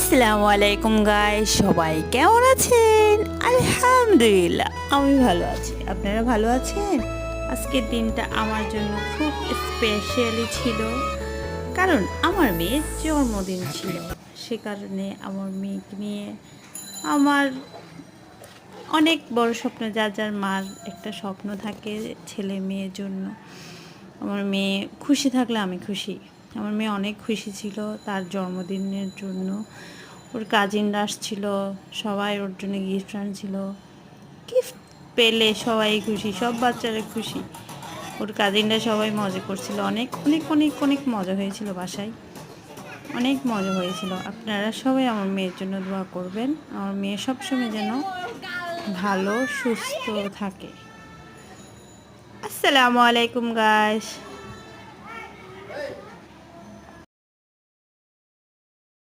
আসসালামু আলাইকুম গাইস, সবাই কেমন আছেন? আলহামদুলিল্লাহ আমি ভালো আছি। আপনারা ভালো আছেন? আজকের দিনটা আমার জন্য খুব স্পেশালি ছিল, কারণ আমার মেয়ের জন্মদিন ছিল। সে কারণে আমার মেয়েকে নিয়ে আমার অনেক বড় স্বপ্ন, যার যার মার একটা স্বপ্ন থাকে ছেলে মেয়ের জন্য। আমার মেয়ে খুশি থাকলে আমি খুশি। আমার মেয়ে অনেক খুশি ছিল তার জন্মদিনের জন্য। ওর কাজিনরা আসছিল, সবাই ওর জন্য গিফট আনছিল। গিফট পেলে সবাই খুশি, সব বাচ্চারা খুশি। ওর কাজিনরা সবাই মজা করছিল, অনেক অনেক অনেক অনেক মজা হয়েছিল বাসায়, অনেক মজা হয়েছিল। আপনারা সবাই আমার মেয়ের জন্য দোয়া করবেন, আমার মেয়ে সবসময় যেন ভালো সুস্থ থাকে। আসসালামু আলাইকুম গাইস।